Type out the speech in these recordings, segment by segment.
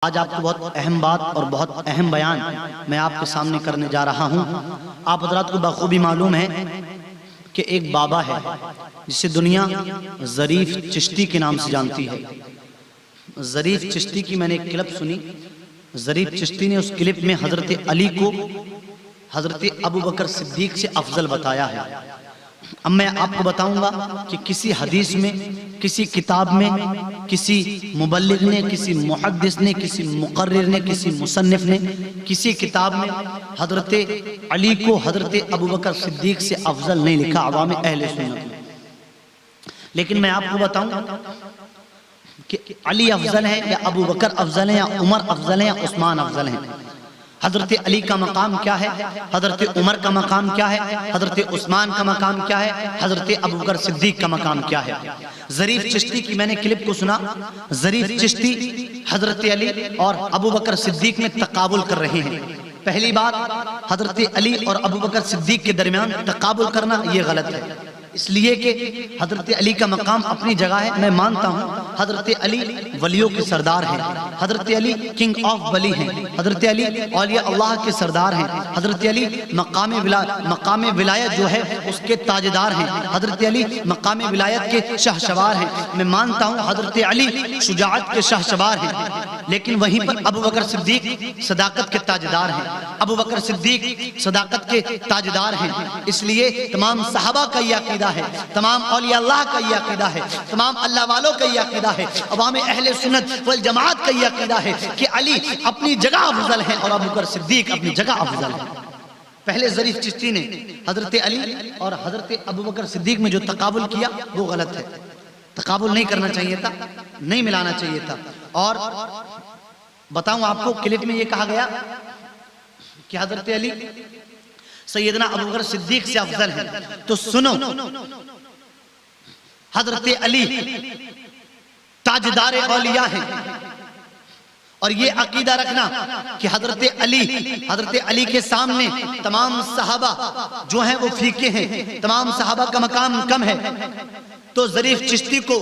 آج آپ کو بہت اہم بات اور بہت اہم بیان میں آپ کے سامنے کرنے جا رہا ہوں۔ آپ حضرات کو بخوبی معلوم ہے کہ ایک بابا ہے جسے دنیا ظریف چشتی کے نام سے جانتی ہے۔ ظریف چشتی کی میں نے ایک کلپ سنی۔ ظریف چشتی نے اس کلپ میں حضرت علی کو حضرت ابو بکر صدیق سے افضل بتایا ہے۔ اب میں آپ کو بتاؤں گا کہ کسی حدیث میں، کسی کتاب میں، کسی مبلغ نے، کسی محدث نے، کسی مقرر نے، کسی مصنف نے کسی کتاب میں حضرت علی کو حضرت ابو بکر صدیق سے افضل نہیں لکھا عوام اہل سنت نے۔ لیکن میں آپ کو بتاؤں کہ علی افضل ہے یا ابو بکر افضل ہے یا عمر افضل ہے یا عثمان افضل ہے۔ حضرت علی کا مقام کیا ہے، حضرت عمر کا مقام کیا ہے، حضرت عثمان کا مقام کیا ہے، حضرت ابو بکر صدیق کا مقام کیا ہے۔ ظریف چشتی کی میں نے کلپ کو سنا۔ ظریف چشتی حضرت علی اور ابو بکر صدیق میں تقابل کر رہے ہیں۔ پہلی بات، حضرت علی اور ابو بکر صدیق کے درمیان تقابل کرنا یہ غلط ہے، اس لیے کہ حضرت علی کا مقام اپنی جگہ ہے۔ میں مانتا ہوں حضرت علی ولیوں کے سردار ہیں، حضرت علی کنگ آف ولی ہیں، حضرت علی اولیاء اللہ کے سردار ہیں، حضرت علی مقام ولایت جو ہے اس کے تاجدار ہیں، حضرت علی مقام ولایت کے شہسوار ہیں۔ میں مانتا ہوں حضرت علی شجاعت کے شہسوار ہیں، لیکن وہیں پر ابو بکر صدیق صداقت کے تاجدار ہیں۔ ابو بکر صدیق صداقت کے تاجدار ہیں، اس لیے تمام صحابہ کا یہ عقیدہ ہے، تمام اولیاء اللہ کا یہ عقیدہ ہے، تمام اللہ والوں کا یہ عقیدہ ہے، عوام اہل سنت والجماعت کا یہ عقیدہ ہے کہ علی اپنی جگہ افضل ہے اور ابو بکر صدیق اپنی جگہ افضل ہے۔ پہلے ظریف چشتی نے حضرت علی اور حضرت ابو بکر صدیق میں جو تقابل کیا وہ غلط ہے، تقابل نہیں کرنا چاہیے تھا، نہیں ملانا چاہیے تھا۔ اور بتاؤں آپ کو کلپ میں یہ کہا گیا کہ حضرت علی سیدنا ابو بکر صدیق سے افضل ہے، تو سنو، حضرت علی تاجدار اولیاء ہیں، اور یہ عقیدہ رکھنا کہ حضرت علی کے سامنے تمام صحابہ جو ہیں وہ پھیکے ہیں، تمام صحابہ کا مقام کم ہے۔ تو ظریف چشتی کو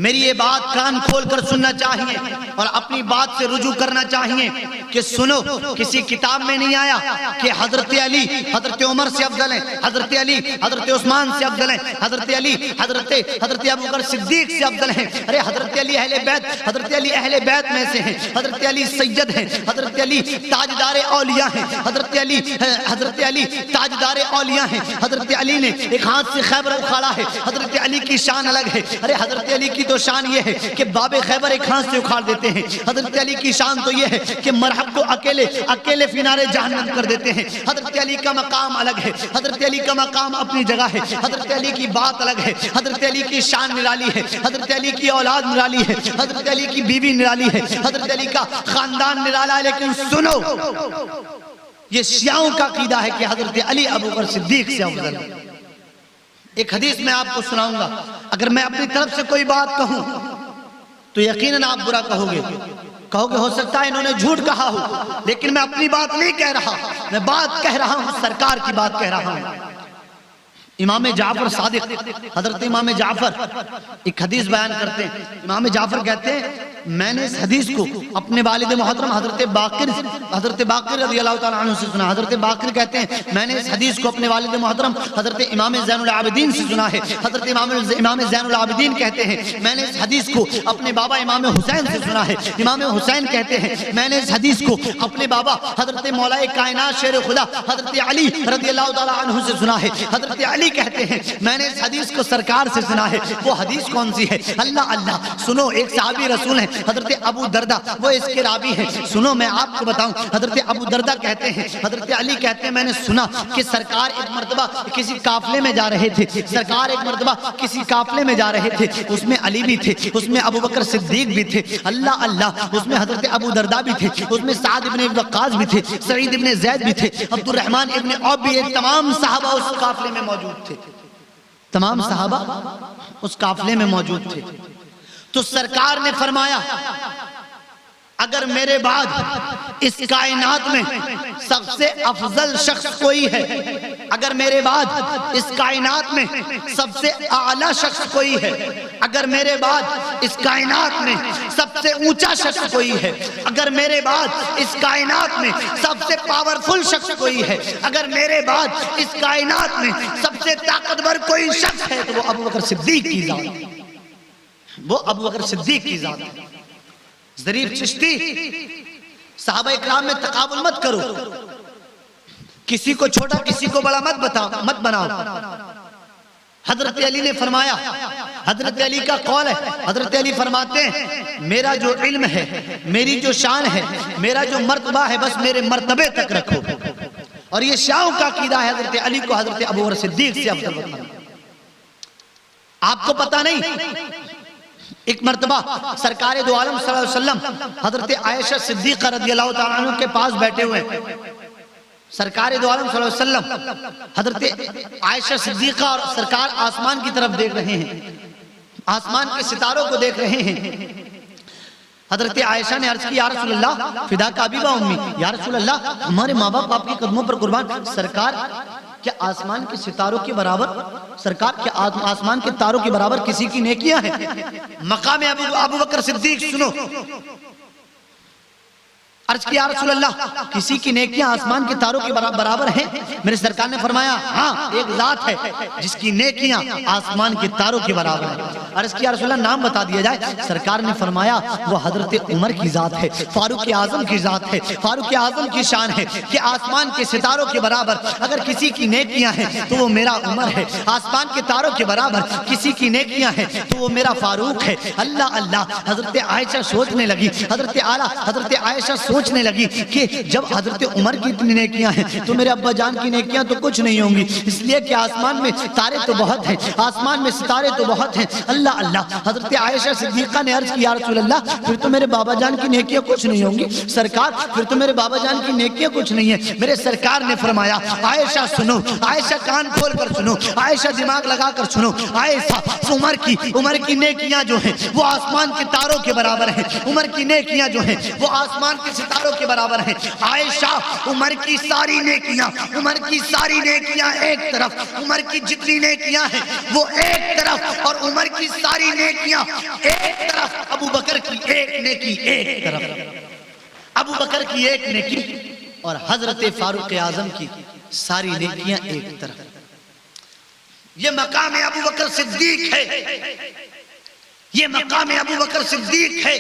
میری یہ بات کان کھول کر سننا چاہیے اور اپنی بات سے رجوع کرنا چاہیے کہ سنو، کسی کتاب میں نہیں آیا کہ حضرت علی حضرت عمر سے افضل ہیں، حضرت علی حضرت عثمان سے افضل ہیں، حضرت علی حضرت ابو بکر صدیق سے افضل ہیں۔ ارے حضرت علی اہل بیت میں سے ہیں، حضرت علی سید ہیں، حضرت علی تاجدار اولیاء ہیں، حضرت علی تاجدار اولیاء ہیں۔ حضرت علی نے ایک ہاتھ سے خیبر اکھاڑا ہے، حضرت علی کی شان الگ ہے۔ ارے حضرت علی کی تو شان یہ ہے کہ باب خیبر ایک ہاتھ سے اکھاڑ دیتے ہیں، حضرت علی کی شان تو یہ ہے کہ مرحب کو اکیلے فینارے جہنم کر دیتے ہیں۔ حضرت علی کا مقام الگ ہے، حضرت علی کا مقام اپنی جگہ ہے، حضرت علی کی بات الگ ہے، حضرت علی کی شان نرالی ہے، حضرت علی کی اولاد نرالی ہے، حضرت علی کی بیوی نرالی ہے، حضرت علی کا خاندان نرالا ہے۔ لیکن سنو، یہ شیعوں کا عقیدہ ہے کہ حضرت علی ابو بکر صدیق سے افضل ہے۔ ایک حدیث میں آپ کو سناؤں گا، اگر میں اپنی طرف سے کوئی بات کہوں تو یقیناً آپ برا کہو گے ہو سکتا ہے انہوں نے جھوٹ کہا ہو، لیکن میں اپنی بات نہیں کہہ رہا، میں بات کہہ رہا ہوں، سرکار کی بات کہہ رہا ہوں۔ امام جعفر صادق، حضرت امام جعفر ایک حدیث بیان کرتے ہیں۔ امام جعفر کہتے ہیں میں نے اس حدیث کو اپنے والد محترم حضرت باقر رضی اللہ تعالیٰ عنہ سے سنا۔ حضرت باقر کہتے ہیں میں نے اس حدیث کو اپنے والد محترم حضرت امام زین العابدین سے سنا ہے۔ حضرت امام زین العابدین کہتے ہیں میں نے اس حدیث کو اپنے بابا امام حسین سے سنا ہے۔ امام حسین کہتے ہیں میں نے اس حدیث کو اپنے بابا حضرت مولا کائنات شیر خدا حضرت علی رضی اللہ تعالیٰ عنہ سے سنا ہے۔ حضرت علی کہتے ہیں میں نے اس حدیث کو سرکار سے سنا ہے۔ وہ حدیث کون سی ہے؟ اللہ سنو، ایک صحابی رسول ہیں حضرت ابو دردہ، وہ اس کے راوی ہیں۔ سنو میں آپ کو بتاؤں، حضرت ابو دردہ کہتے ہیں حضرت علی کہتے ہیں میں نے سنا کہ سرکار ایک مرتبہ کسی قافلے میں جا رہے تھے، اس میں علی بھی تھے، اس میں ابو بکر صدیق بھی تھے، اللہ اس میں حضرت ابو دردہ بھی تھے، اس میں سعد ابن وقاص بھی تھے، سعید ابن زید بھی تھے، عبد الرحمن ابن عوف بھی، ایک تمام صحابہ اس قافلے میں موجود تھے، تمام صحابہ اس قافلے میں موجود تھے۔ تو سرکار نے فرمایا اگر میرے بعد اس کائنات میں سب سے افضل شخص کوئی ہے اگر میرے بعد اس کائنات میں سب سے اعلیٰ شخص کوئی ہے، اگر میرے بعد اس کائنات میں سب سے اونچا شخص کوئی ہے، اگر میرے بعد اس کائنات میں سب سے پاورفل شخص کوئی ہے، اگر میرے بعد اس کائنات میں سب سے طاقتور کوئی شخص ہے تو وہ ابو بکر صدیق کی ذات ہے، وہ ابو بکر صدیق کی ذات ہے۔ ظریف چشتی، صحابہ اکرام میں تقابل مت کرو، کسی کو چھوٹا کسی کو بڑا مت بناؤ۔ حضرت علی نے فرمایا، حضرت علی کا قول ہے، حضرت علی فرماتے ہیں میرا جو علم ہے، میری جو شان ہے، میرا جو مرتبہ ہے، بس میرے مرتبے تک رکھو۔ اور یہ شیعوں کا عقیدہ ہے حضرت علی کو حضرت ابو بکر صدیق سے افضل بتانا۔ آپ کو پتہ نہیں، ایک مرتبہ سرکار دو عالم صلی اللہ علیہ وسلم حضرت عائشہ صدیقہ رضی اللہ تعالیٰ عنہ کے پاس بیٹھے ہوئے ہیں۔ سرکار دو عالم صلی اللہ علیہ وسلم حضرت عائشہ صدیقہ اور سرکار آسمان کی طرف دیکھ رہے ہیں، آسمان کے ستاروں کو دیکھ رہے ہیں۔ حضرت عائشہ نے عرض کی یا رسول اللہ فدا کا ابی و امی، یا رسول اللہ ہمارے ماں باپ آپ کے قدموں پر قربان، سرکار کیا آسمان کے ستاروں کے برابر، سرکار کیا آسمان کے تاروں کے برابر کسی کی نیکیاں ہیں؟ مقام ابو بکر صدیق سنو، عرض کیا رسول اللہ کسی کی نیکیاں آسمان کے تاروں کے برابر ہیں؟ میرے سرکار نے فرمایا ہاں ایک ذات ہے جس کی نیکیاں آسمان کے تاروں کے برابر ہیں۔ عرض کیا رسول اللہ نام بتا دیا جائے؟ سرکار نے فرمایا وہ حضرت عمر کی ذات ہے، فاروق اعظم کی ذات ہے، فاروق اعظم کی شان ہے کہ آسمان کے ستاروں کے برابر اگر کسی کی نیکیاں ہیں تو وہ میرا عمر ہے، آسمان کے تاروں کے برابر کسی کی نیکیاں ہیں تو وہ میرا فاروق ہے۔ اللہ اللہ، حضرت عائشہ سوچنے لگی، حضرت عائشہ سوچنے لگی کہ جب حضرت عمر کی اتنی نیکیاں ہیں تو میرے ابا جان کی نیکیاں تو کچھ نہیں ہوں گی، اس لیے کہ آسمان میں تارے تو بہت ہیں، آسمان میں ستارے تو بہت ہیں۔ اللہ اللہ، حضرت عائشہ صدیقہ نے عرض کی یا رسول اللہ پھر تو میرے بابا جان کی نیکیاں کچھ نہیں ہوں گی، سرکار پھر تو میرے بابا جان کی نیکیاں کچھ نہیں ہیں۔ میرے سرکار نے فرمایا عائشہ سنو، عائشہ کان کھول کر سنو، عائشہ دماغ لگا کر سنو، عائشہ عمر کی نیکیاں جو ہیں وہ آسمان کے تاروں کے برابر ہیں، عمر کی نیکیاں جو ہیں وہ آسمان کے ستاروں کے برابر ہیں۔ عائشہ عمر کی ساری نیکیاں ایک طرف، عمر کی جتنی نیکیاں ہیں وہ ایک طرف، اور عمر کی ساری نیکیاں ایک طرف، ابو بکر کی ایک نیکی ایک طرف، ابو بکر کی ایک نیکی اور حضرت فاروق اعظم کی ساری نیکیاں ایک طرف۔ یہ مقام ابو بکر صدیق ہے، یہ مقام ابو بکر صدیق ہے۔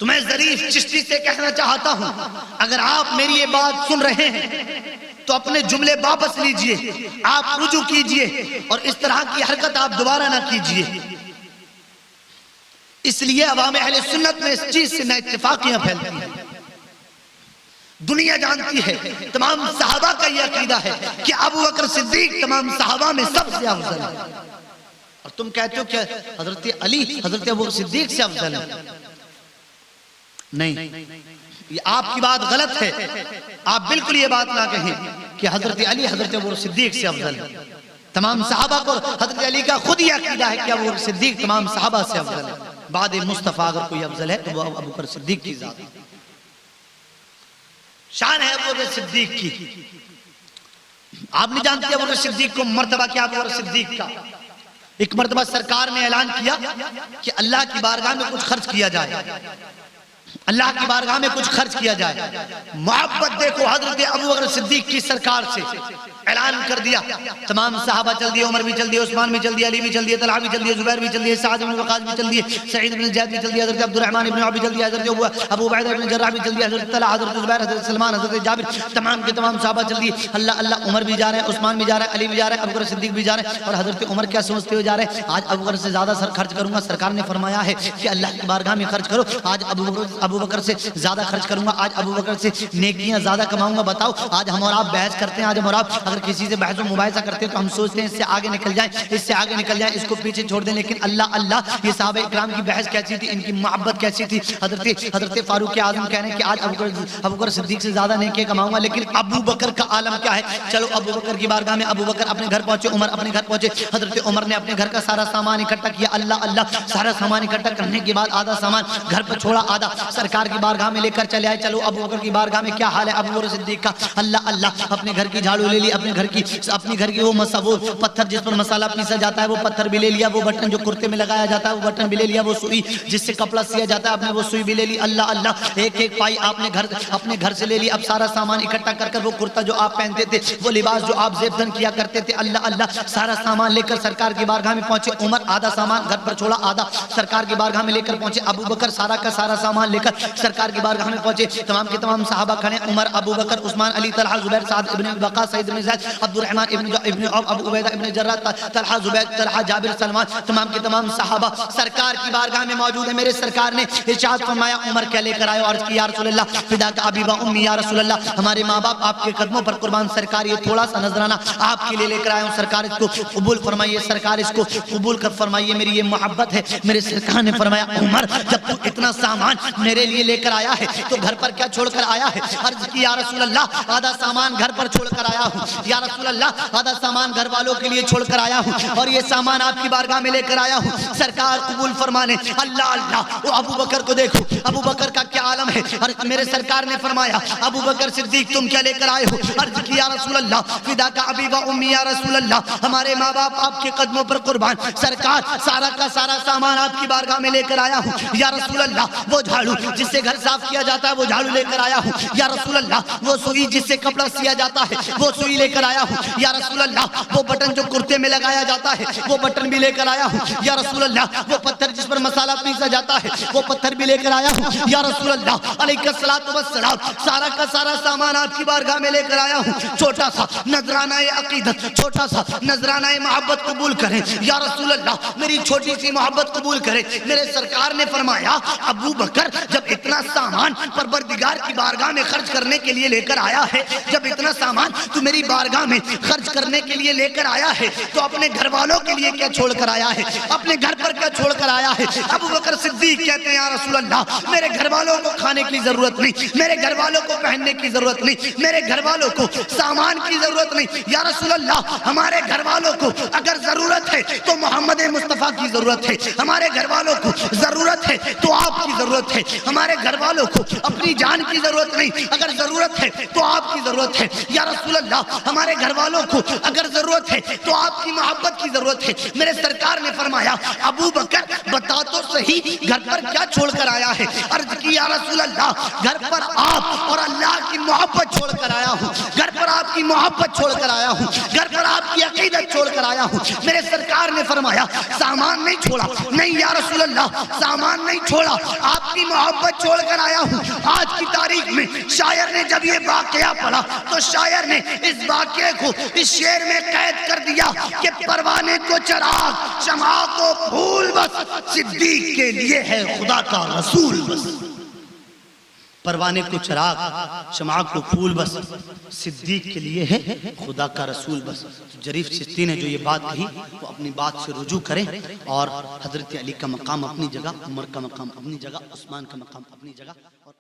تو میں ظریف چشتی سے کہنا چاہتا ہوں اگر آپ میری یہ بات سن رہے ہیں تو اپنے جملے واپس لیجئے، آپ رجوع کیجئے اور اس طرح کی حرکت آپ دوبارہ نہ کیجئے۔ اس لیے عوام اہل سنت میں اس چیز سے نہ اتفاقیاں پھیلتی ہیں۔ دنیا جانتی ہے، تمام صحابہ کا یہ عقیدہ ہے کہ ابو بکر صدیق تمام صحابہ میں سب سے افضل ہے، اور تم کہتے ہو کہ حضرت علی حضرت ابو بکر صدیق سے افضل ہے۔ نہیں، یہ آپ کی بات غلط ہے، آپ بالکل یہ بات نہ کہیں کہ حضرت علی حضرت ابو بکر صدیق سے افضل ہے۔ تمام صحابہ کو حضرت علی کا خود یہ عقیدہ ہے کہ ابو بکر صدیق تمام صحابہ سے افضل ہے، بعد مصطفیٰ اگر کوئی افضل ہے تو وہ ابو بکر صدیق کی ذات ہے۔ شان ہے ابو بکر صدیق کی، آپ نہیں جانتے ابو بکر صدیق کو مرتبہ کیا ابو بکر صدیق کا۔ ایک مرتبہ سرکار نے اعلان کیا کہ اللہ کی بارگاہ میں کچھ خرچ کیا جائے، اللہ کی بارگاہ میں کچھ خرچ کیا جائے۔ محبت دیکھو حضرت ابو بکر صدیق کی سرکار سے، اعلان کر دیا، تمام صحابہ چل دیے، عمر بھی چل دیے، عثمان بھی چل دیے، علی بھی چل دیے، طلحہ بھی چل دیے، زبیر بھی چل دیے، سعد بن وقاص بھی چل دیے، سعید بن زید بھی چل دیے، حضرت عبد الرحمن بن عوف بھی چل دیے، حضرت ابو عبیدہ بن جراح بھی چل دیے، حضرت طلحہ، حضرت زبیر، حضرت سلمان، حضرت جابر، تمام کے تمام صحابہ چل دیے۔ اللہ اللہ، عمر بھی جا رہے ہیں، عثمان بھی جا رہے ہیں، علی بھی جا رہے ہیں، ابو بکر صدیق بھی جا رہے ہیں، اور حضرت عمر کیا سمجھتے ہوئے جا رہے ہیں آج ابو بکر سے زیادہ خرچ کروں گا۔ سرکار نے فرمایا ہے کہ اللہ کی بارگاہ میں خرچ کرو، آج ابو بکر سے زیادہ خرچ کروں گا، آج ابو بکر سے نیکیاں زیادہ کماؤں گا۔ بتاؤ آج ہم اور آپ بحث کرتے ہیں، آج ہم اور آپ اگر اگر کسی سے بحث و مباحثہ کرتے ہیں تو ہم سوچتے ہیں اس سے آگے نکل جائیں، اس سے آگے نکل جائیں، اس کو پیچھے چھوڑ دیں، لیکن اللہ یہ صحابہ اکرام کی بحث کیسی تھی، ان کی محبت کیسی تھی۔ حضرت فاروق اعظم کہہ رہے ہیں کہ آج ابو بکر صدیق سے زیادہ نیکی کماؤں گا، لیکن ابو بکر کا عالم کیا ہے؟ چلو ابو بکر کی بارگاہ میں ابو بکر اپنے گھر پہنچے، عمر اپنے گھر پہنچے، حضرت عمر نے اپنے گھر کا سارا سامان اکٹھا کیا، اللہ سارا سامان اکٹھا کرنے کے بعد آدھا سامان گھر پر چھوڑا، آدھا سرکار کی بارگاہ میں لے کر چلے آئے۔ چلو ابو بکر کی بارگاہ میں کیا حال ہے ابو بکر صدیق کا؟ اللہ اپنے گھر کی جھاڑو لے لی، اپنے گھر کی وہ پتھر جس پر مسالہ پیسا جاتا ہے وہ پتھر بھی لے لیا، وہ بٹن جو کرتے میں لگایا جاتا ہے وہ بٹن بھی لے لیا، وہ سوئی جس سے کپڑا سیا جاتا ہے آپ نے وہ سوئی بھی لے لی، اللہ ایک پائی آپ نے اپنے گھر سے لے لی۔ اب سارا سامان اکٹھا کر وہ کرتا جو آپ پہنتے تھے، وہ لباس جو آپ زیب دن کیا کرتے تھے، اللہ سارا سامان لے کر سرکار کی بارگاہ میں پہنچے۔ عمر آدھا سامان گھر پر چھوڑا، آدھا سرکار کی بارگاہ میں لے کر پہنچے۔ ابو بکر سارا کا سارا سامان لے کر سرکار کی بارگاہ میں پہنچے۔ تمام کے تمام صحابہ کھڑے، عمر، ابو بکر، عثمان، علی، طلحہ، زبیر، سعد ابن وقاص، سعید بن زید، عبد الرحمن ابن عوف، ابو عبیدہ ابن جراح، طلحہ، زبیر، طلحہ، جابر، سلمان، تمام کے تمام صحابہ سرکار کی بارگاہ میں موجود ہیں۔ میرے سرکار نے ارشاد فرمایا عمر کیا لے کر آئے؟ عرض کی یا رسول اللہ فداک ابی و امی، یا رسول اللہ ہمارے ماں باپ آپ کے قدموں پر قربان، سرکار یہ تھوڑا سا نذرانہ آپ کے لیے لے کر آیا ہوں، سرکار اس کو قبول فرمائیے، سرکار اس کو قبول کر فرمائیے، میری یہ محبت ہے۔ میرے سرکار نے فرمایا عمر جب تو اتنا سامان میرے لیے لے کر آیا ہے تو گھر پر کیا چھوڑ کر آیا ہے؟ عرض کی یا رسول اللہ آدھا سامان گھر پر چھوڑ کر آیا ہوں، یا رسول اللہ آدھا سامان گھر والوں کے لیے چھوڑ کر آیا ہوں، اور یہ سامان آپ کی بارگاہ میں لے کر آیا ہوں، سرکار قبول فرمانے۔ اللہ وہ ابو بکر کو دیکھو، ابو بکر کا کیا عالم ہے۔ میرے سرکار نے فرمایا ابو بکر صدیق تم کیا لے کر آئے ہو؟ عرض کی یا رسول اللہ فداک ابی و امی، یا رسول اللہ ہمارے ماں باپ آپ کے قدموں پر قربان، سرکار سارا کا سارا سامان آپ کی بارگاہ میں لے کر آیا ہوں، یا رسول اللہ وہ جھاڑو جس سے گھر صاف کیا جاتا ہے وہ جھاڑو لے کر آیا ہوں، یا رسول اللہ وہ سوئی جس سے کپڑا سیا جاتا ہے وہ سوئی لے کر آیا ہوں، یا رسول اللہ وہ بٹن جو کرتے میں لگایا جاتا ہے وہ بٹن بھی لے کر آیا ہوں، یا رسول اللہ وہ پتھر جس پر مسالہ پیسا جاتا ہے وہ پتھر بھی لے کر آیا ہوں، یا رسول اللہ علیہ الصلوۃ والسلام سارا کا سارا سامان آپ کی بارگاہ میں لے کر آیا ہوں، چھوٹا سا نذرانہ عقیدت، چھوٹا سا نذرانہ محبت قبول کریں یا رسول اللہ، میری چھوٹی سی محبت قبول کریں۔ میرے سرکار نے فرمایا ابو بکر جب اتنا سامان پروردگار کی بارگاہ میں خرچ کرنے کے لیے لے کر آیا ہے، جب اتنا سامان تو میری بارگاہ میں خرچ کرنے کے لیے لے کر آیا ہے تو اپنے گھر والوں کے لیے کیا چھوڑ کر آیا ہے؟ اپنے گھر پر کیا چھوڑ کر آیا ہے؟ ابو بکر صدیق کہتے ہیں یا رسول اللہ میرے گھر والوں کو کھانے کی ضرورت نہیں، میرے گھر والوں کو پہننے کی ضرورت نہیں، میرے گھر والوں کو سامان کی ضرورت نہیں، یا رسول اللہ ہمارے گھر والوں کو اگر ضرورت ہے تو محمد مصطفیٰ کی ضرورت ہے، ہمارے گھر والوں کو ضرورت ہے تو آپ کی ضرورت ہے، ہمارے گھر والوں کو اپنی جان کی ضرورت نہیں، اگر ضرورت ہے تو آپ کی ضرورت ہے، یا رسول اللہ ہمارے گھر والوں کو اگر ضرورت ہے تو آپ کی محبت کی ضرورت ہے۔ میرے سرکار نے فرمایا ابو بکر بتا تو صحیح گھر پر کیا چھوڑ کر آیا ہے؟ عرض کی یا رسول اللہ گھر پر آپ اور اللہ کی محبت چھوڑ کر آیا ہوں، گھر پر آپ کی محبت چھوڑ کر آیا ہوں، گھر پر آپ کی عقیدت چھوڑ کر آیا ہوں۔ میرے سرکار نے فرمایا سامان نہیں چھوڑا، نہیں یا رسول اللہ سامان نہیں چھوڑا، آپ کی محبت چھوڑ کر آیا ہوں۔ آج کی تاریخ میں شاعر نے جب یہ واقعہ پڑھا تو شاعر نے اس واقعے کو اس شعر میں قید کر دیا کہ پروانے کو چراغ شمع کو پھول بس صدیق کے لیے ہے خدا کا رسول بس، پروانے کو چراغ شمع کو پھول بس صدیق کے لیے ہے خدا کا رسول بس۔ جریف چشتی نے جو یہ بات کہی وہ اپنی بات سے رجوع کریں، اور حضرت علی کا مقام اپنی جگہ، عمر کا مقام اپنی جگہ، عثمان کا مقام اپنی جگہ، اور